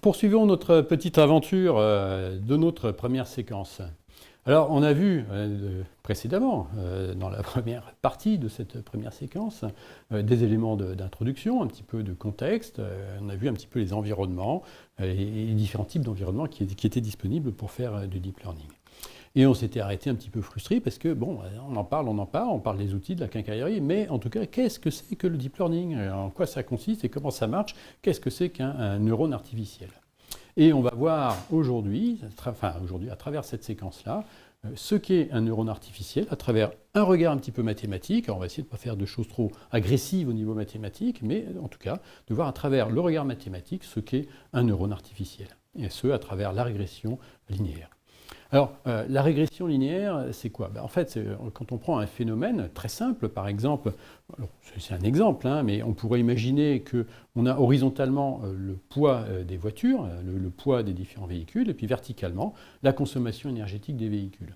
poursuivons notre petite aventure de notre première séquence. Alors, on a vu précédemment, dans la première partie de cette première séquence, des éléments d'introduction, un petit peu de contexte. On a vu un petit peu les environnements et les différents types d'environnements qui étaient disponibles pour faire du deep learning. Et on s'était arrêté un petit peu frustré parce que, bon, on parle des outils, de la quincaillerie, mais en tout cas, qu'est-ce que c'est que le deep learning? En quoi ça consiste et comment ça marche? Qu'est-ce que c'est qu'un neurone artificiel? Et on va voir aujourd'hui, à travers cette séquence-là, ce qu'est un neurone artificiel à travers un regard un petit peu mathématique. Alors on va essayer de ne pas faire de choses trop agressives au niveau mathématique, mais en tout cas, de voir à travers le regard mathématique ce qu'est un neurone artificiel, et ce, à travers la régression linéaire. Alors, la régression linéaire, c'est quoi? En fait, quand on prend un phénomène très simple, par exemple, c'est un exemple, hein, mais on pourrait imaginer qu'on a horizontalement le poids des voitures, le poids des différents véhicules, et puis verticalement, la consommation énergétique des véhicules.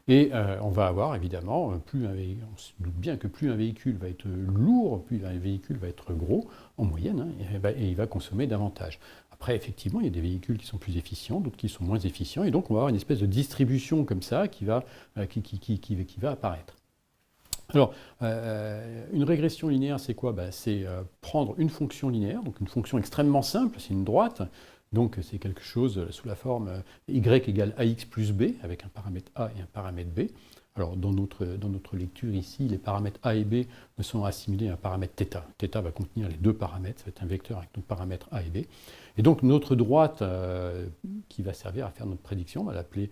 Et on va avoir évidemment, on se doute bien que plus un véhicule va être lourd, plus un véhicule va être gros, en moyenne, hein, et il va consommer davantage. Après, effectivement, il y a des véhicules qui sont plus efficients, d'autres qui sont moins efficients, et donc on va avoir une espèce de distribution comme ça qui va apparaître. Alors, une régression linéaire, c'est quoi? C'est prendre une fonction linéaire, donc une fonction extrêmement simple, c'est une droite, donc c'est quelque chose sous la forme y égale ax plus b, avec un paramètre a et un paramètre b. Alors, dans notre lecture ici, les paramètres a et b sont assimilés à un paramètre θ. θ va contenir les deux paramètres, ça va être un vecteur avec nos paramètres a et b. Et donc, notre droite qui va servir à faire notre prédiction, on va l'appeler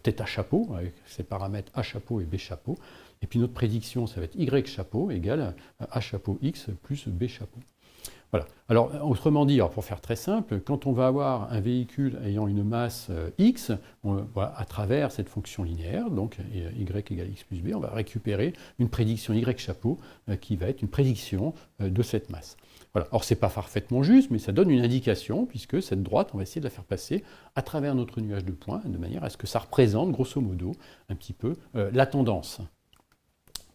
θ chapeau, avec ses paramètres a chapeau et b chapeau. Et puis, notre prédiction, ça va être y chapeau égale a chapeau x plus b chapeau. Voilà. Alors, autrement dit, pour faire très simple, quand on va avoir un véhicule ayant une masse x, à travers cette fonction linéaire, donc y égale x plus b, on va récupérer une prédiction y chapeau qui va être une prédiction de cette masse. Voilà. Alors, ce n'est pas parfaitement juste, mais ça donne une indication, puisque cette droite, on va essayer de la faire passer à travers notre nuage de points, de manière à ce que ça représente, grosso modo, un petit peu la tendance.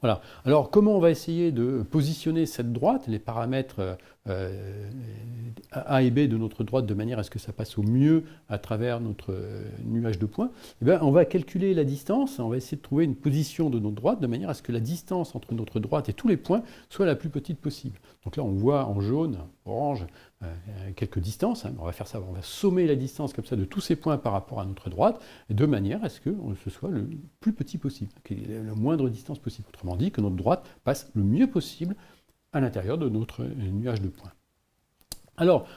Voilà. Alors, comment on va essayer de positionner cette droite, les paramètres A et B de notre droite, de manière à ce que ça passe au mieux à travers notre nuage de points? On va calculer la distance, on va essayer de trouver une position de notre droite, de manière à ce que la distance entre notre droite et tous les points soit la plus petite possible. Donc là, on voit en jaune, orange, quelques distances. On va faire ça, on va sommer la distance comme ça de tous ces points par rapport à notre droite, de manière à ce que ce soit le plus petit possible, qu'il y ait la moindre distance possible. Autrement dit, que notre droite passe le mieux possible à l'intérieur de notre nuage de points. Alors,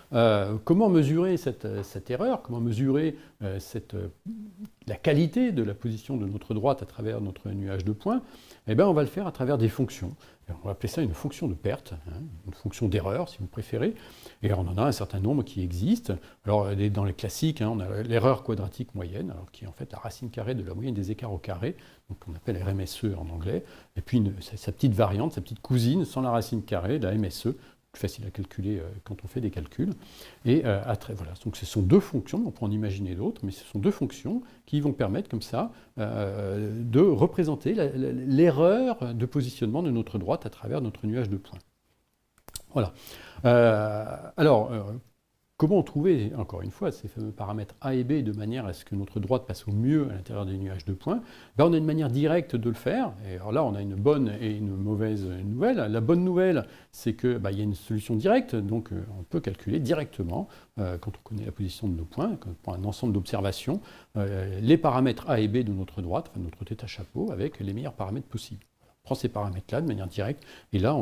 comment mesurer cette erreur? Comment mesurer la qualité de la position de notre droite à travers notre nuage de points? On va le faire à travers des fonctions. On va appeler ça une fonction de perte, une fonction d'erreur si vous préférez. Et on en a un certain nombre qui existent. Alors, dans les classiques, on a l'erreur quadratique moyenne, alors qui est en fait la racine carrée de la moyenne des écarts au carré, donc on appelle RMSE en anglais. Et puis sa petite variante, sa petite cousine sans la racine carrée, la MSE, plus facile à calculer quand on fait des calculs. Et voilà, donc ce sont deux fonctions, on peut en imaginer d'autres, mais ce sont deux fonctions qui vont permettre comme ça de représenter l'erreur de positionnement de notre droite à travers notre nuage de points. Voilà. Comment trouver, encore une fois, ces fameux paramètres A et B de manière à ce que notre droite passe au mieux à l'intérieur des nuages de points? On a une manière directe de le faire. Et alors là, on a une bonne et une mauvaise nouvelle. La bonne nouvelle, c'est qu'il y a une solution directe, donc on peut calculer directement, quand on connaît la position de nos points, quand on prend un ensemble d'observations, les paramètres A et B de notre droite, enfin notre θ chapeau, avec les meilleurs paramètres possibles. On prend ces paramètres-là de manière directe, et là,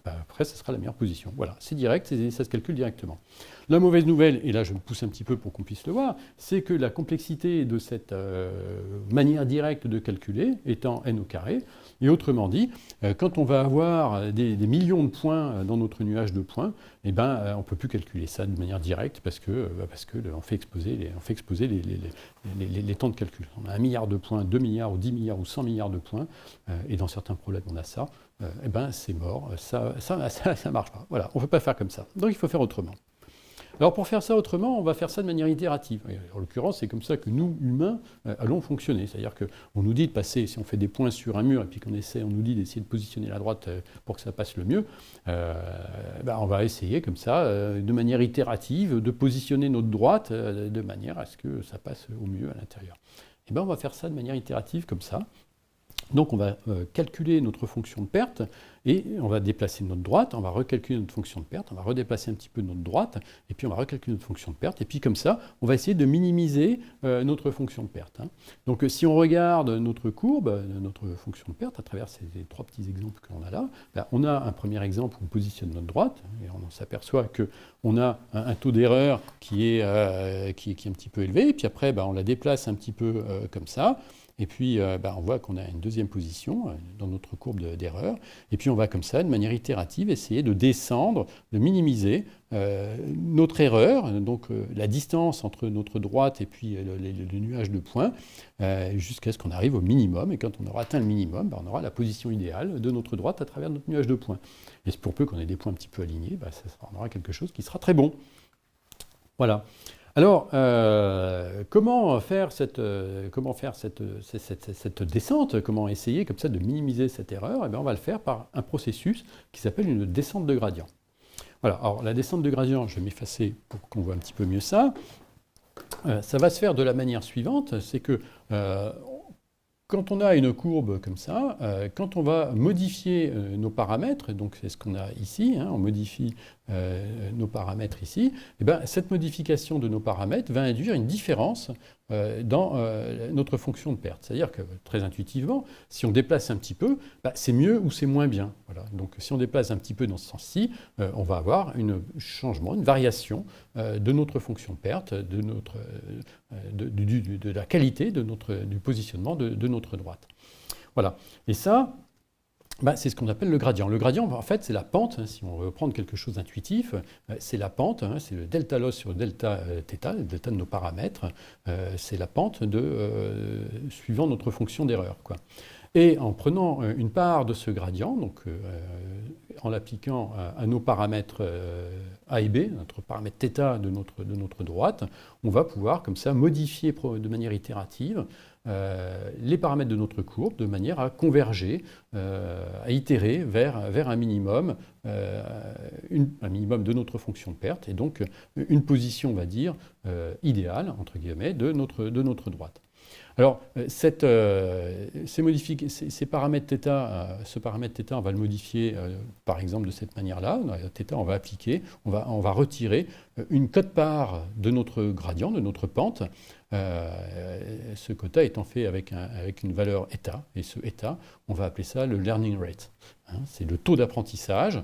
après, ce sera la meilleure position. Voilà, c'est direct, ça se calcule directement. La mauvaise nouvelle, et là je me pousse un petit peu pour qu'on puisse le voir, c'est que la complexité de cette manière directe de calculer est en n au carré. Et autrement dit, quand on va avoir des millions de points dans notre nuage de points, on ne peut plus calculer ça de manière directe parce qu'on fait exploser les temps de calcul. On a 1 milliard de points, 2 milliards ou 10 milliards ou 100 milliards de points, et dans certains problèmes on a ça. C'est mort, ça marche pas. Voilà, on ne peut pas faire comme ça. Donc il faut faire autrement. Alors pour faire ça autrement, on va faire ça de manière itérative. En l'occurrence, c'est comme ça que nous, humains, allons fonctionner. C'est-à-dire qu'on nous dit de passer, si on fait des points sur un mur et puis on nous dit d'essayer de positionner la droite pour que ça passe le mieux, on va essayer comme ça, de manière itérative, de positionner notre droite de manière à ce que ça passe au mieux à l'intérieur. Et on va faire ça de manière itérative comme ça. Donc on va calculer notre fonction de perte et on va déplacer notre droite, on va recalculer notre fonction de perte, on va redéplacer un petit peu notre droite et puis on va recalculer notre fonction de perte et puis comme ça on va essayer de minimiser notre fonction de perte. Donc si on regarde notre courbe, notre fonction de perte à travers ces trois petits exemples qu'on a là, on a un premier exemple où on positionne notre droite et on s'aperçoit qu'on a un taux d'erreur qui est un petit peu élevé et puis après on la déplace un petit peu comme ça. Et puis, on voit qu'on a une deuxième position dans notre courbe d'erreur. Et puis, on va comme ça, de manière itérative, essayer de descendre, de minimiser notre erreur, donc la distance entre notre droite et puis le nuage de points, jusqu'à ce qu'on arrive au minimum. Et quand on aura atteint le minimum, on aura la position idéale de notre droite à travers notre nuage de points. Et pour peu qu'on ait des points un petit peu alignés, on aura quelque chose qui sera très bon. Voilà. Alors, comment faire cette descente? Comment essayer comme ça de minimiser cette erreur? On va le faire par un processus qui s'appelle une descente de gradient. Voilà, alors la descente de gradient, je vais m'effacer pour qu'on voit un petit peu mieux ça. Ça va se faire de la manière suivante, c'est que quand on a une courbe comme ça, quand on va modifier nos paramètres, donc c'est ce qu'on a ici, on modifie nos paramètres ici, cette modification de nos paramètres va induire une différence dans notre fonction de perte. C'est-à-dire que, très intuitivement, si on déplace un petit peu, c'est mieux ou c'est moins bien. Voilà. Donc si on déplace un petit peu dans ce sens-ci, on va avoir un changement, une variation de notre fonction de perte, de la qualité du positionnement de notre droite. Voilà. Et ça, c'est ce qu'on appelle le gradient. Le gradient, en fait, c'est la pente. Si on veut prendre quelque chose d'intuitif, c'est la pente, c'est le delta loss sur delta θ, le delta de nos paramètres. C'est la pente suivant notre fonction d'erreur, quoi. Et en prenant une part de ce gradient, donc en l'appliquant à nos paramètres A et B, notre paramètre θ de notre droite, on va pouvoir comme ça modifier de manière itérative les paramètres de notre courbe de manière à converger, à itérer vers un minimum de notre fonction de perte et donc une position, on va dire, idéale, entre guillemets, de notre droite. Alors, ces paramètres θ, ce paramètre θ, on va le modifier par exemple de cette manière-là. θ, on va appliquer, on va retirer une quote-part de notre gradient, de notre pente. Ce quota étant fait avec une valeur eta, et ce eta, on va appeler ça le learning rate. C'est le taux d'apprentissage,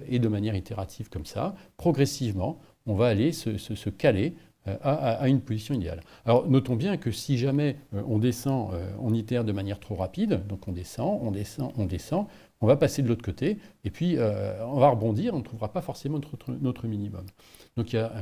et de manière itérative comme ça, progressivement, on va aller se caler à une position idéale. Alors notons bien que si jamais on descend, on itère de manière trop rapide, donc on descend, on va passer de l'autre côté, et puis on va rebondir, on ne trouvera pas forcément notre minimum. Donc il y a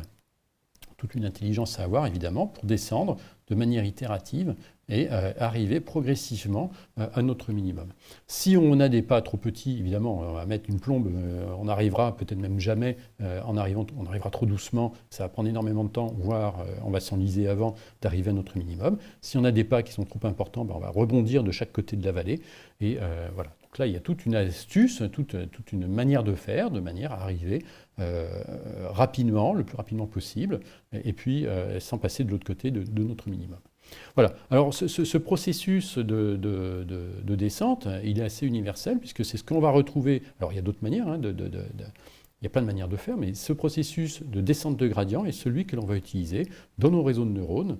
toute une intelligence à avoir, évidemment, pour descendre de manière itérative et arriver progressivement à notre minimum. Si on a des pas trop petits, évidemment, on va mettre une plombe, on arrivera peut-être même jamais, on arrivera trop doucement, ça va prendre énormément de temps, voire on va s'enliser avant d'arriver à notre minimum. Si on a des pas qui sont trop importants, on va rebondir de chaque côté de la vallée. Et voilà. Donc là, il y a toute une astuce, toute une manière de faire, de manière à arriver rapidement, le plus rapidement possible, et puis sans passer de l'autre côté de notre minimum. Voilà. Alors ce processus de descente, il est assez universel, puisque c'est ce qu'on va retrouver. Alors il y a d'autres manières, il y a plein de manières de faire, mais ce processus de descente de gradient est celui que l'on va utiliser dans nos réseaux de neurones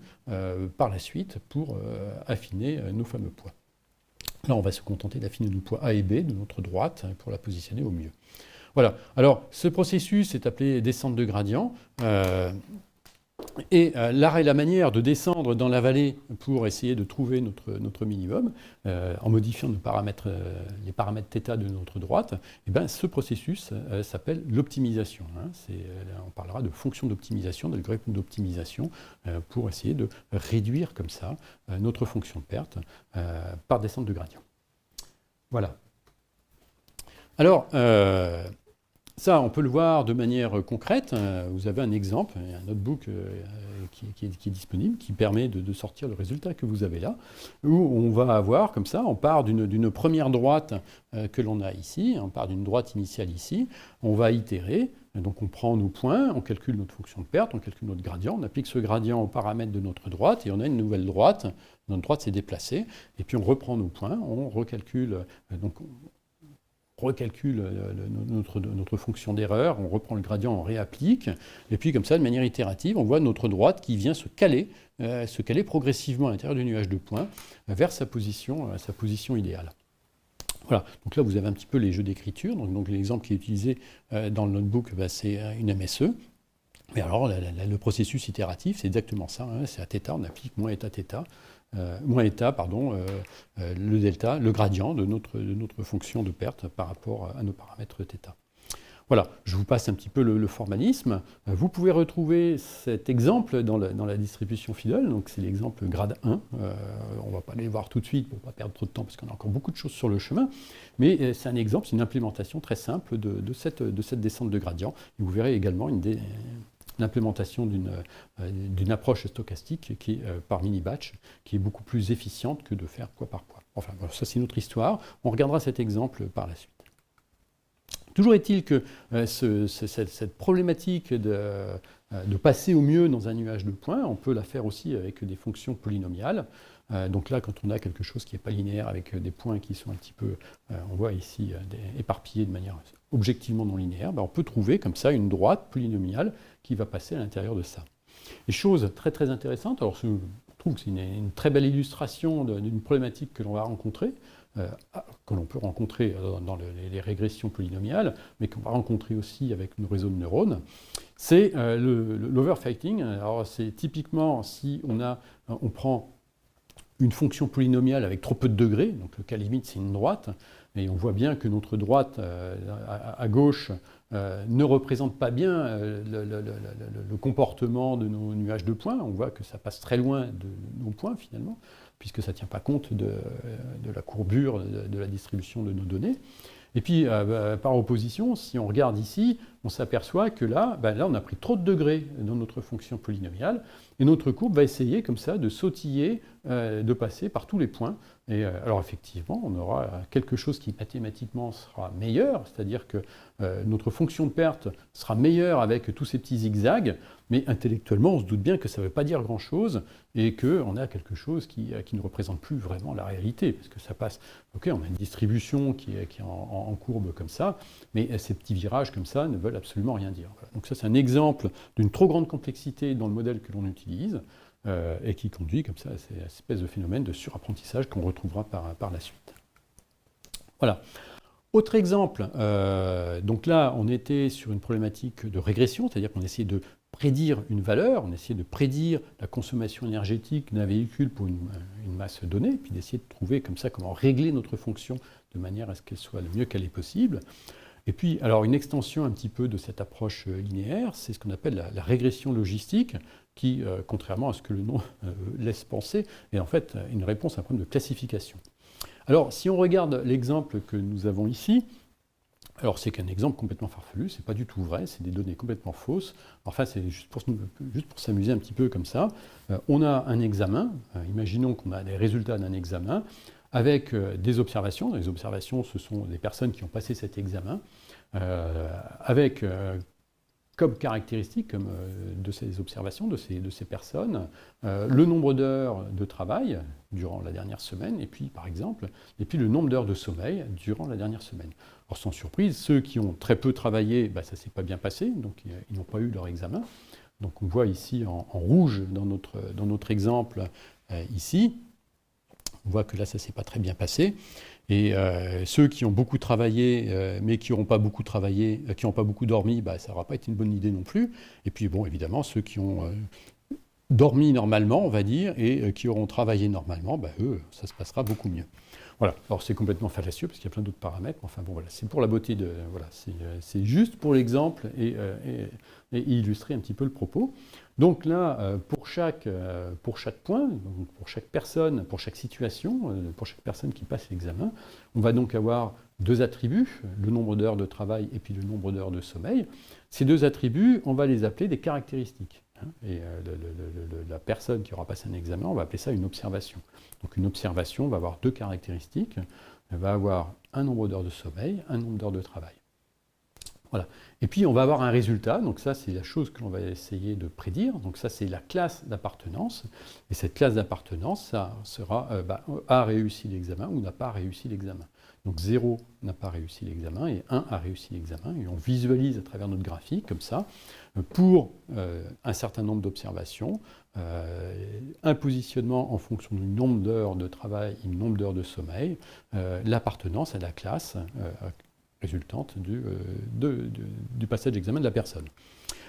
par la suite pour affiner nos fameux poids. Là, on va se contenter d'affiner nos poids A et B de notre droite pour la positionner au mieux. Voilà. Alors, ce processus est appelé descente de gradient. Et la manière de descendre dans la vallée pour essayer de trouver notre minimum, en modifiant les paramètres θ de notre droite, ce processus s'appelle l'optimisation. On parlera de fonction d'optimisation, d'algorithme d'optimisation, pour essayer de réduire comme ça notre fonction de perte par descente de gradient. Voilà. Alors, Ça, on peut le voir de manière concrète. Vous avez un exemple, un notebook qui est disponible, qui permet de sortir le résultat que vous avez là, où on va avoir, comme ça, on part d'une première droite que l'on a ici, on part d'une droite initiale ici, on va itérer, donc on prend nos points, on calcule notre fonction de perte, on calcule notre gradient, on applique ce gradient aux paramètres de notre droite, et on a une nouvelle droite, notre droite s'est déplacée, et puis on reprend nos points, on recalcule, notre fonction d'erreur, on reprend le gradient, on réapplique, et puis comme ça, de manière itérative, on voit notre droite qui vient se caler progressivement à l'intérieur du nuage de points vers sa position idéale. Voilà, donc là vous avez un petit peu les jeux d'écriture, donc l'exemple qui est utilisé dans le notebook, c'est une MSE. Mais alors le processus itératif, c'est exactement ça, c'est à θ, on applique moins eta θ, le delta, le gradient de notre fonction de perte par rapport à nos paramètres θ. Voilà, je vous passe un petit peu le formalisme. Vous pouvez retrouver cet exemple dans la distribution Fiddle, donc c'est l'exemple grade 1. On ne va pas aller voir tout de suite pour ne pas perdre trop de temps parce qu'on a encore beaucoup de choses sur le chemin, mais c'est un exemple, c'est une implémentation très simple de cette descente de gradient. Et vous verrez également l'implémentation d'une approche stochastique qui est par mini-batch, qui est beaucoup plus efficiente que de faire poids par poids. Enfin, ça c'est une autre histoire. On regardera cet exemple par la suite. Toujours est-il que cette problématique de passer au mieux dans un nuage de points, on peut la faire aussi avec des fonctions polynomiales. Donc là, quand on a quelque chose qui n'est pas linéaire avec des points qui sont un petit peu, on voit ici, éparpillés de manière objectivement non linéaire, on peut trouver comme ça une droite polynomiale qui va passer à l'intérieur de ça. Et chose très très intéressante, alors je trouve que c'est une très belle illustration d'une problématique que l'on va rencontrer, que l'on peut rencontrer dans les régressions polynomiales, mais qu'on va rencontrer aussi avec nos réseaux de neurones, c'est l'overfitting. Alors c'est typiquement si on prend une fonction polynomiale avec trop peu de degrés, donc le cas limite c'est une droite, et on voit bien que notre droite à gauche ne représente pas bien le comportement de nos nuages de points. On voit que ça passe très loin de nos points finalement, puisque ça ne tient pas compte de la courbure de la distribution de nos données. Et puis, par opposition, si on regarde ici, on s'aperçoit que là, on a pris trop de degrés dans notre fonction polynomiale, et notre courbe va essayer comme ça de sautiller, de passer par tous les points. Et alors effectivement, on aura quelque chose qui mathématiquement sera meilleur, c'est-à-dire que notre fonction de perte sera meilleure avec tous ces petits zigzags, mais intellectuellement, on se doute bien que ça ne veut pas dire grand-chose et qu'on a quelque chose qui ne représente plus vraiment la réalité, parce que ça passe, ok, on a une distribution qui est en courbe comme ça, mais ces petits virages comme ça ne veulent absolument rien dire. Voilà. Donc ça, c'est un exemple d'une trop grande complexité dans le modèle que l'on utilise, et qui conduit comme ça à cette espèce de phénomène de surapprentissage qu'on retrouvera par la suite. Voilà. Autre exemple, donc là on était sur une problématique de régression, c'est-à-dire qu'on essayait de prédire une valeur, on essayait de prédire la consommation énergétique d'un véhicule pour une masse donnée, puis d'essayer de trouver comme ça comment régler notre fonction de manière à ce qu'elle soit le mieux qu'elle est possible. Et puis, alors une extension un petit peu de cette approche linéaire, c'est ce qu'on appelle la régression logistique, qui, contrairement à ce que le nom laisse penser, est en fait une réponse à un problème de classification. Alors, si on regarde l'exemple que nous avons ici, alors c'est qu'un exemple complètement farfelu, c'est pas du tout vrai, c'est des données complètement fausses. Enfin, c'est juste pour s'amuser un petit peu comme ça. On a un examen, imaginons qu'on a des résultats d'un examen, avec des observations. Les observations, ce sont des personnes qui ont passé cet examen, avec comme caractéristique de ces observations, de ces personnes, le nombre d'heures de travail durant la dernière semaine, et puis par exemple, le nombre d'heures de sommeil durant la dernière semaine. Alors sans surprise, ceux qui ont très peu travaillé, ça ne s'est pas bien passé, donc ils n'ont pas eu leur examen. Donc on voit ici en rouge dans notre exemple ici, on voit que là ça ne s'est pas très bien passé. Et ceux qui ont beaucoup travaillé, mais qui n'auront pas beaucoup travaillé, qui n'ont pas beaucoup dormi, ça n'aura pas été une bonne idée non plus. Et puis bon, évidemment, ceux qui ont dormi normalement, on va dire, et qui auront travaillé normalement, eux, ça se passera beaucoup mieux. Voilà. Alors c'est complètement fallacieux parce qu'il y a plein d'autres paramètres. Enfin bon, voilà, c'est pour la beauté de, voilà, c'est juste pour l'exemple et illustrer un petit peu le propos. Donc là, pour chaque point, donc pour chaque personne, pour chaque situation, pour chaque personne qui passe l'examen, on va donc avoir deux attributs, le nombre d'heures de travail et puis le nombre d'heures de sommeil. Ces deux attributs, on va les appeler des caractéristiques. Et la personne qui aura passé un examen, on va appeler ça une observation. Donc une observation va avoir deux caractéristiques. Elle va avoir un nombre d'heures de sommeil, un nombre d'heures de travail. Voilà. Et puis on va avoir un résultat, donc ça c'est la chose que l'on va essayer de prédire, donc ça c'est la classe d'appartenance, et cette classe d'appartenance, ça sera a réussi l'examen ou n'a pas réussi l'examen. Donc 0 n'a pas réussi l'examen et 1 a réussi l'examen, et on visualise à travers notre graphique comme ça, pour un certain nombre d'observations, un positionnement en fonction du nombre d'heures de travail et du nombre d'heures de sommeil, l'appartenance à la classe résultante du passage d'examen de la personne.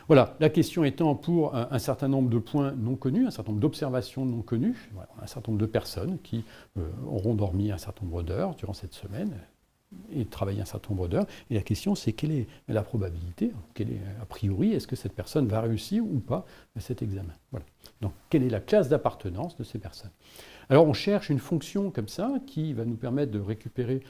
Voilà, la question étant pour un certain nombre de points non connus, un certain nombre d'observations non connues, voilà, un certain nombre de personnes qui auront dormi un certain nombre d'heures durant cette semaine et travaillé un certain nombre d'heures. Et la question, c'est quelle est la probabilité, quelle est, a priori, est-ce que cette personne va réussir ou pas cet examen. Voilà. Donc, quelle est la classe d'appartenance de ces personnes? Alors on cherche une fonction comme ça qui va nous permettre de récupérer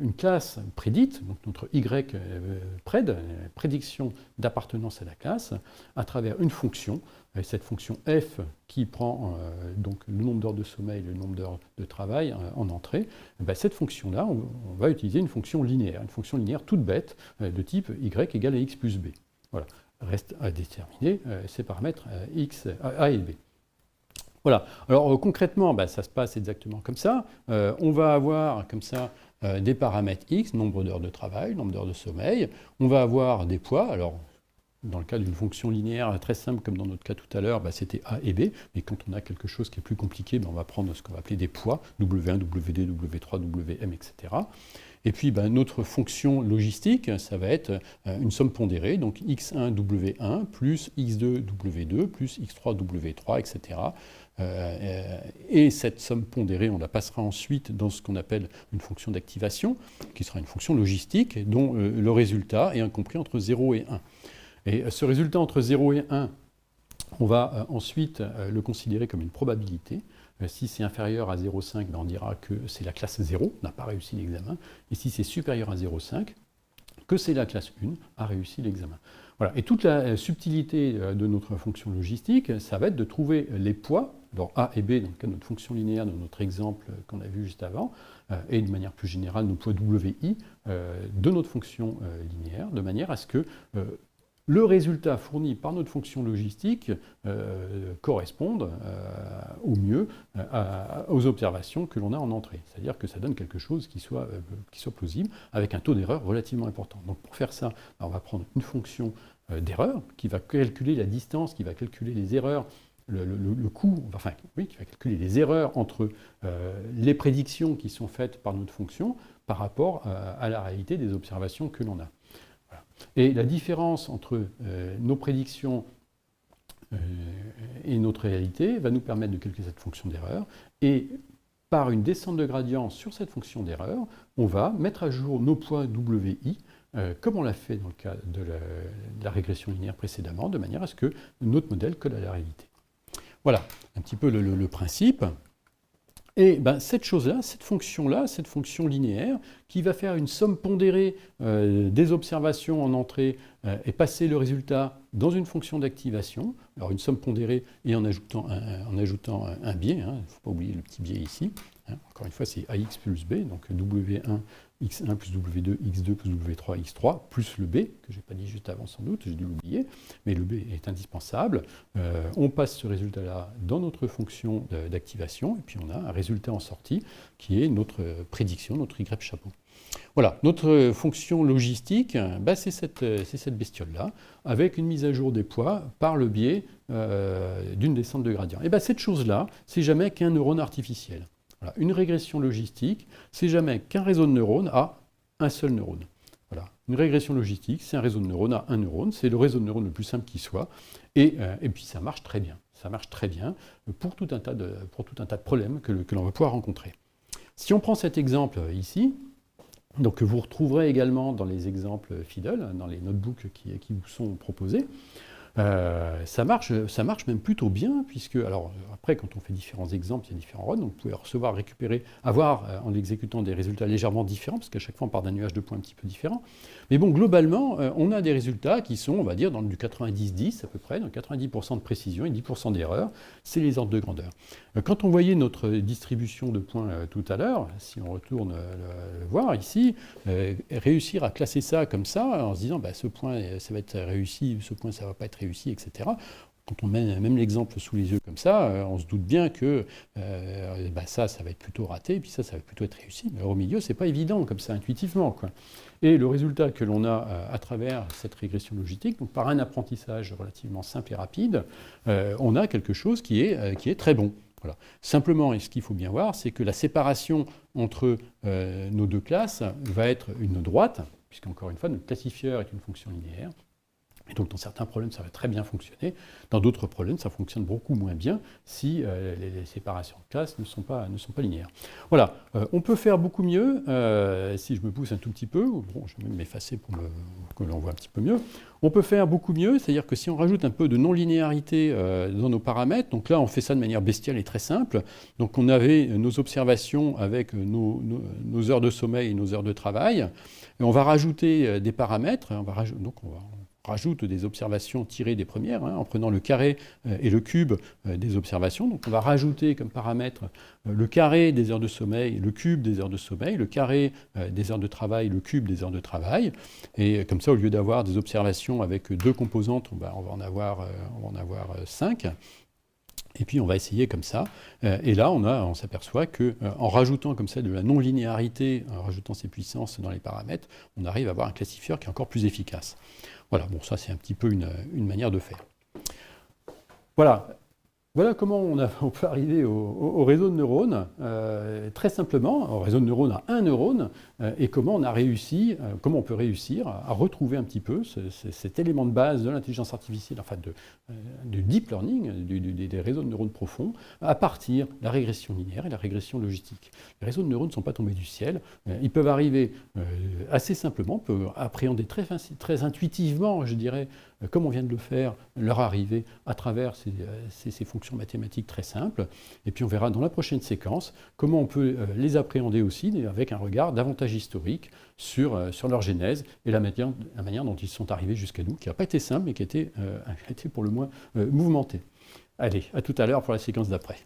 une classe prédite, donc notre Y-pred, prédiction d'appartenance à la classe, à travers une fonction, cette fonction f qui prend donc le nombre d'heures de sommeil, le nombre d'heures de travail en entrée. Cette fonction-là, on va utiliser une fonction linéaire toute bête de type y égale à x plus b. Voilà. Reste à déterminer ces paramètres x, a et b. Voilà. Alors concrètement, ça se passe exactement comme ça. On va avoir comme ça des paramètres x, nombre d'heures de travail, nombre d'heures de sommeil. On va avoir des poids. Alors, dans le cas d'une fonction linéaire très simple, comme dans notre cas tout à l'heure, c'était a et b. Mais quand on a quelque chose qui est plus compliqué, on va prendre ce qu'on va appeler des poids, w1, wd, w3, wm, etc. Et puis notre fonction logistique, ça va être une somme pondérée, donc x1, w1, plus x2, w2, plus x3, w3, etc. Et cette somme pondérée, on la passera ensuite dans ce qu'on appelle une fonction d'activation, qui sera une fonction logistique, dont le résultat est incompris entre 0 et 1. Et ce résultat entre 0 et 1, on va ensuite le considérer comme une probabilité. Si c'est inférieur à 0,5, on dira que c'est la classe 0, n'a pas réussi l'examen. Et si c'est supérieur à 0,5, que c'est la classe 1, a réussi l'examen. Voilà. Et toute la subtilité de notre fonction logistique, ça va être de trouver les poids, alors A et B dans le cas de notre fonction linéaire, dans notre exemple qu'on a vu juste avant, et de manière plus générale, nos poids WI de notre fonction linéaire, de manière à ce que le résultat fourni par notre fonction logistique corresponde au mieux aux observations que l'on a en entrée. C'est-à-dire que ça donne quelque chose qui soit plausible, avec un taux d'erreur relativement important. Donc pour faire ça, on va prendre une fonction d'erreur qui va calculer la distance, qui va calculer les erreurs, le coût, enfin oui, qui va calculer les erreurs entre les prédictions qui sont faites par notre fonction par rapport à la réalité des observations que l'on a. Et la différence entre nos prédictions et notre réalité va nous permettre de calculer cette fonction d'erreur. Et par une descente de gradient sur cette fonction d'erreur, on va mettre à jour nos poids WI, comme on l'a fait dans le cas de la régression linéaire précédemment, de manière à ce que notre modèle colle à la réalité. Voilà un petit peu le principe. Et cette chose-là, cette fonction linéaire, qui va faire une somme pondérée des observations en entrée et passer le résultat dans une fonction d'activation, alors une somme pondérée et en ajoutant un biais, il ne faut pas oublier le petit biais ici, encore une fois c'est AX plus B, donc W1, X1 plus W2, X2 plus W3, X3, plus le B, que je n'ai pas dit juste avant sans doute, j'ai dû l'oublier, mais le B est indispensable. On passe ce résultat-là dans notre fonction d'activation, et puis on a un résultat en sortie qui est notre prédiction, notre Y chapeau. Voilà, notre fonction logistique, c'est cette bestiole-là, avec une mise à jour des poids par le biais d'une descente de gradient. Et cette chose-là, c'est jamais qu'un neurone artificiel. Voilà. Une régression logistique, c'est jamais qu'un réseau de neurones a un seul neurone. Voilà. Une régression logistique, c'est un réseau de neurones à un neurone, c'est le réseau de neurones le plus simple qui soit, et puis ça marche très bien. Ça marche très bien pour tout un tas de problèmes que l'on va pouvoir rencontrer. Si on prend cet exemple ici, donc que vous retrouverez également dans les exemples Fiddle, dans les notebooks qui vous sont proposés, Ça marche même plutôt bien, puisque, alors après, quand on fait différents exemples, il y a différents runs, donc vous pouvez recevoir, récupérer, avoir en exécutant des résultats légèrement différents, parce qu'à chaque fois on part d'un nuage de points un petit peu différent. Mais bon, globalement, on a des résultats qui sont, on va dire, dans du 90-10 à peu près, dans 90% de précision et 10% d'erreur. C'est les ordres de grandeur. Quand on voyait notre distribution de points tout à l'heure, si on retourne le voir ici, réussir à classer ça comme ça, en se disant bah, ce point ça va être réussi, ce point ça va pas être réussi, etc. Quand on met même l'exemple sous les yeux comme ça, on se doute bien que bah ça va être plutôt raté, et puis ça va plutôt être réussi. Mais au milieu, c'est pas évident comme ça intuitivement, quoi. Et le résultat que l'on a à travers cette régression logique, donc par un apprentissage relativement simple et rapide, on a quelque chose qui est très bon. Voilà. Simplement, et ce qu'il faut bien voir, c'est que la séparation entre nos deux classes va être une droite, puisqu'encore une fois, notre classifieur est une fonction linéaire. Et donc, dans certains problèmes, ça va très bien fonctionner. Dans d'autres problèmes, ça fonctionne beaucoup moins bien si les séparations de classes ne sont pas linéaires. Voilà, on peut faire beaucoup mieux. Si je me pousse un tout petit peu, bon, je vais même m'effacer pour que l'on voit un petit peu mieux. On peut faire beaucoup mieux, c'est-à-dire que si on rajoute un peu de non-linéarité dans nos paramètres, donc là, on fait ça de manière bestiale et très simple. Donc, on avait nos observations avec nos heures de sommeil et nos heures de travail. Et on va rajouter des paramètres. Donc, on rajoute des observations tirées des premières, en prenant le carré et le cube des observations. Donc on va rajouter comme paramètre le carré des heures de sommeil, le cube des heures de sommeil, le carré des heures de travail, le cube des heures de travail. Et comme ça, au lieu d'avoir des observations avec deux composantes, on va en avoir 5. Et puis on va essayer comme ça. Et là, on s'aperçoit qu'en rajoutant comme ça de la non-linéarité, en rajoutant ces puissances dans les paramètres, on arrive à avoir un classifieur qui est encore plus efficace. Voilà, bon, ça c'est un petit peu une manière de faire. Voilà comment on peut arriver au réseau de neurones, très simplement, au réseau de neurones à un neurone, et comment on peut réussir à retrouver un petit peu cet élément de base de l'intelligence artificielle, enfin du deep learning, des réseaux de neurones profonds, à partir de la régression linéaire et la régression logistique. Les réseaux de neurones ne sont pas tombés du ciel, ils peuvent arriver assez simplement, on peut appréhender très intuitivement, je dirais, comme on vient de le faire, leur arrivée à travers ces fonctions mathématiques très simples. Et puis on verra dans la prochaine séquence comment on peut les appréhender aussi avec un regard davantage historique sur leur genèse et la manière dont ils sont arrivés jusqu'à nous, qui n'a pas été simple, mais qui a été pour le moins mouvementée. Allez, à tout à l'heure pour la séquence d'après.